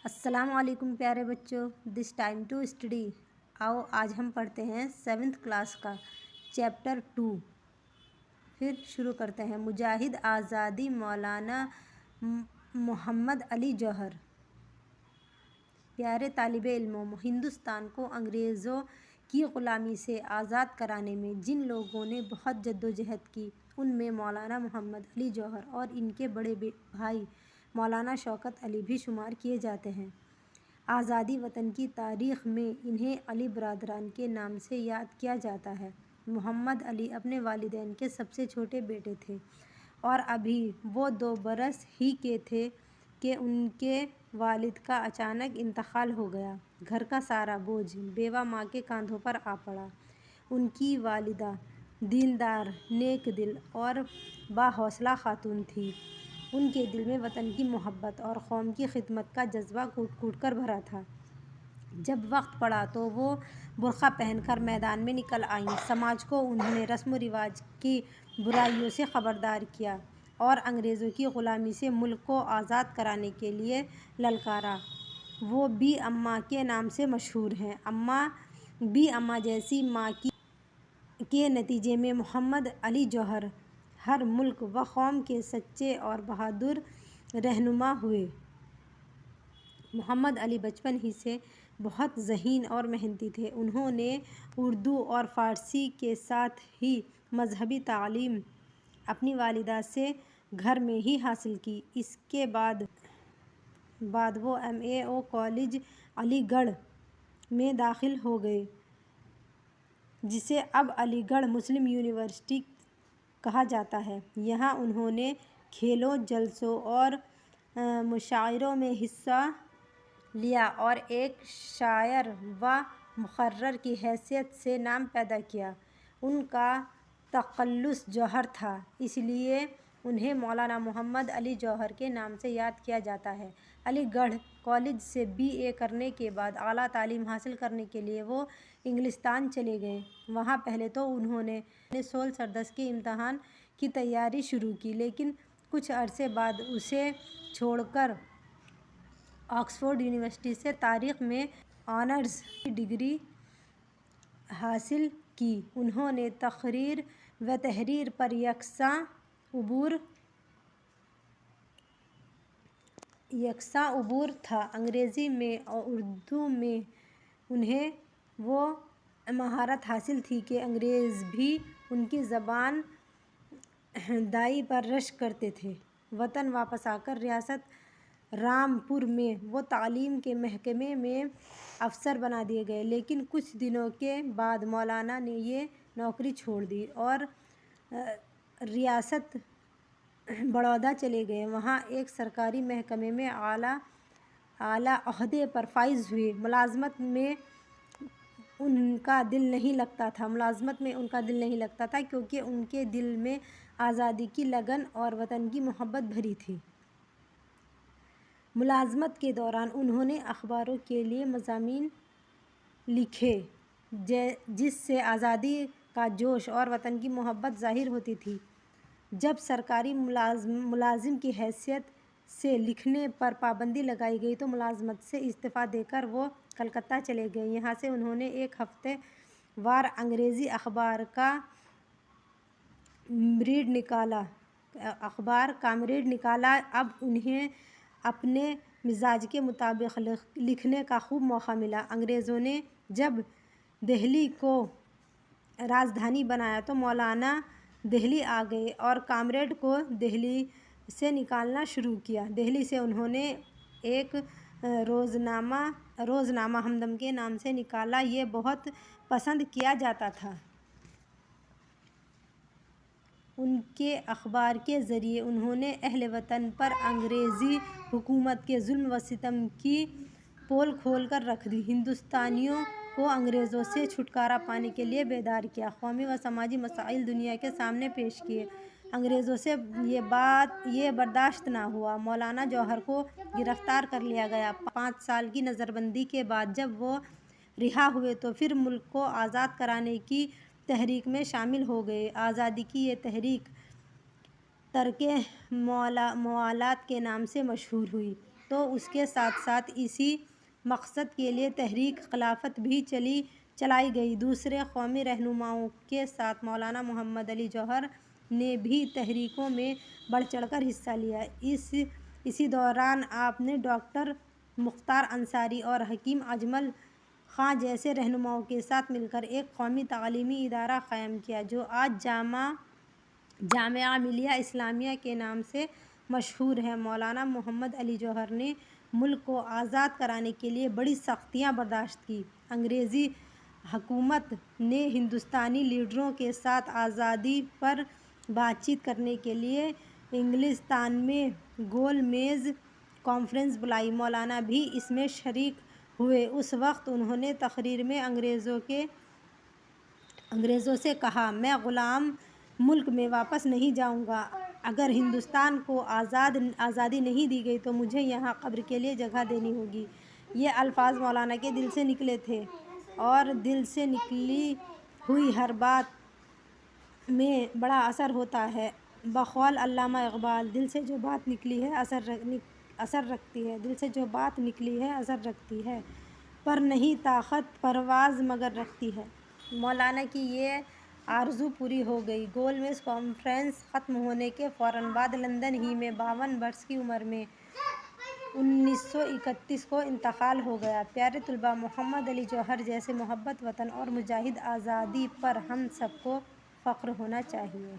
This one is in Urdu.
السلام علیکم پیارے بچوں، دس ٹائم ٹو اسٹڈی۔ آؤ آج ہم پڑھتے ہیں 7th کلاس کا چیپٹر 2۔ پھر شروع کرتے ہیں۔ مجاہد آزادی مولانا محمد علی جوہر۔ پیارے طالب علموں، ہندوستان کو انگریزوں کی غلامی سے آزاد کرانے میں جن لوگوں نے بہت جدوجہد کی، ان میں مولانا محمد علی جوہر اور ان کے بڑے بھائی مولانا شوکت علی بھی شمار کیے جاتے ہیں۔ آزادی وطن کی تاریخ میں انہیں علی برادران کے نام سے یاد کیا جاتا ہے۔ محمد علی اپنے والدین کے سب سے چھوٹے بیٹے تھے اور ابھی وہ 2 برس ہی کے تھے کہ ان کے والد کا اچانک انتقال ہو گیا۔ گھر کا سارا بوجھ بیوہ ماں کے کاندھوں پر آ پڑا۔ ان کی والدہ دیندار، نیک دل اور باحوصلہ خاتون تھیں۔ ان کے دل میں وطن کی محبت اور قوم کی خدمت کا جذبہ کوٹ کوٹ کر بھرا تھا۔ جب وقت پڑا تو وہ برقع پہن کر میدان میں نکل آئیں۔ سماج کو انہوں نے رسم و رواج کی برائیوں سے خبردار کیا اور انگریزوں کی غلامی سے ملک کو آزاد کرانے کے لیے للکارا۔ وہ بی اماں کے نام سے مشہور ہیں۔ بی اماں جیسی ماں کے نتیجے میں محمد علی جوہر ہر ملک و قوم کے سچے اور بہادر رہنما ہوئے۔ محمد علی بچپن ہی سے بہت ذہین اور محنتی تھے۔ انہوں نے اردو اور فارسی کے ساتھ ہی مذہبی تعلیم اپنی والدہ سے گھر میں ہی حاصل کی۔ اس کے بعد وہ MAO کالج علی گڑھ میں داخل ہو گئے، جسے اب علی گڑھ مسلم یونیورسٹی کہا جاتا ہے۔ یہاں انہوں نے کھیلوں، جلسوں اور مشاعروں میں حصہ لیا اور ایک شاعر و مقرر کی حیثیت سے نام پیدا کیا۔ ان کا تخلص جوہر تھا، اس لیے انہیں مولانا محمد علی جوہر کے نام سے یاد کیا جاتا ہے۔ علی گڑھ کالج سے BA کرنے کے بعد اعلیٰ تعلیم حاصل کرنے کے لیے وہ انگلستان چلے گئے۔ وہاں پہلے تو انہوں نے سول سردس کے امتحان کی تیاری شروع کی، لیکن کچھ عرصے بعد اسے چھوڑ کر آکسفورڈ یونیورسٹی سے تاریخ میں آنرز کی ڈگری حاصل کی۔ انہوں نے تقریر و تحریر پر یکساں عبور تھا۔ انگریزی میں اور اردو میں انہیں وہ مہارت حاصل تھی کہ انگریز بھی ان کی زبان دائی پر رشک کرتے تھے۔ وطن واپس آ کر ریاست رامپور میں وہ تعلیم کے محکمے میں افسر بنا دیے گئے، لیکن کچھ دنوں کے بعد مولانا نے یہ نوکری چھوڑ دی اور ریاست بڑودہ چلے گئے۔ وہاں ایک سرکاری محکمے میں اعلیٰ عہدے پر فائز ہوئے۔ ملازمت میں ان کا دل نہیں لگتا تھا کیونکہ ان کے دل میں آزادی کی لگن اور وطن کی محبت بھری تھی۔ ملازمت کے دوران انہوں نے اخباروں کے لیے مضامین لکھے، جس سے آزادی کا جوش اور وطن کی محبت ظاہر ہوتی تھی۔ جب سرکاری ملازم کی حیثیت سے لکھنے پر پابندی لگائی گئی تو ملازمت سے استعفیٰ دے کر وہ کلکتہ چلے گئے۔ یہاں سے انہوں نے ایک ہفتہ وار انگریزی اخبار کامریڈ نکالا۔ اب انہیں اپنے مزاج کے مطابق لکھنے کا خوب موقع ملا۔ انگریزوں نے جب دہلی کو راجدھانی بنایا تو مولانا دہلی آ گئے اور کامریڈ کو دہلی سے نکالنا شروع کیا۔ دہلی سے انہوں نے ایک روزنامہ ہمدم کے نام سے نکالا۔ یہ بہت پسند کیا جاتا تھا۔ ان کے اخبار کے ذریعے انہوں نے اہل وطن پر انگریزی حکومت کے ظلم و ستم کی پول کھول کر رکھ دی۔ ہندوستانیوں کو انگریزوں سے چھٹکارا پانے کے لیے بیدار کیا۔ قومی و سماجی مسائل دنیا کے سامنے پیش کیے۔ انگریزوں سے یہ برداشت نہ ہوا۔ مولانا جوہر کو گرفتار کر لیا گیا۔ 5 سال کی نظر بندی کے بعد جب وہ رہا ہوئے تو پھر ملک کو آزاد کرانے کی تحریک میں شامل ہو گئے۔ آزادی کی یہ تحریک ترک موالات کے نام سے مشہور ہوئی۔ تو اس کے ساتھ ساتھ اسی مقصد کے لیے تحریک خلافت بھی چلائی گئی۔ دوسرے قومی رہنماؤں کے ساتھ مولانا محمد علی جوہر نے بھی تحریکوں میں بڑھ چڑھ کر حصہ لیا۔ اسی دوران آپ نے ڈاکٹر مختار انصاری اور حکیم اجمل خاں جیسے رہنماؤں کے ساتھ مل کر ایک قومی تعلیمی ادارہ قائم کیا جو آج جامعہ ملیہ اسلامیہ کے نام سے مشہور ہے۔ مولانا محمد علی جوہر نے ملک کو آزاد کرانے کے لیے بڑی سختیاں برداشت کیں۔ انگریزی حکومت نے ہندوستانی لیڈروں کے ساتھ آزادی پر بات چیت کرنے کے لیے انگلستان میں گول میز کانفرنس بلائی۔ مولانا بھی اس میں شریک ہوئے۔ اس وقت انہوں نے تقریر میں انگریزوں سے کہا، میں غلام ملک میں واپس نہیں جاؤں گا۔ اگر ہندوستان کو آزادی نہیں دی گئی تو مجھے یہاں قبر کے لیے جگہ دینی ہوگی۔ یہ الفاظ مولانا کے دل سے نکلے تھے اور دل سے نکلی ہوئی ہر بات میں بڑا اثر ہوتا ہے۔ بقول علامہ اقبال، دل سے جو بات نکلی ہے اثر رکھتی ہے، دل سے جو بات نکلی ہے اثر رکھتی ہے، پر نہیں طاقت پرواز مگر رکھتی ہے۔ مولانا کی یہ آرزو پوری ہو گئی۔ گول میز کانفرنس ختم ہونے کے فوراً بعد لندن ہی میں 52 برس کی عمر میں 1931 کو انتقال ہو گیا۔ پیارے طلباء، محمد علی جوہر جیسے محب وطن اور مجاہد آزادی پر ہم سب کو فخر ہونا چاہیے۔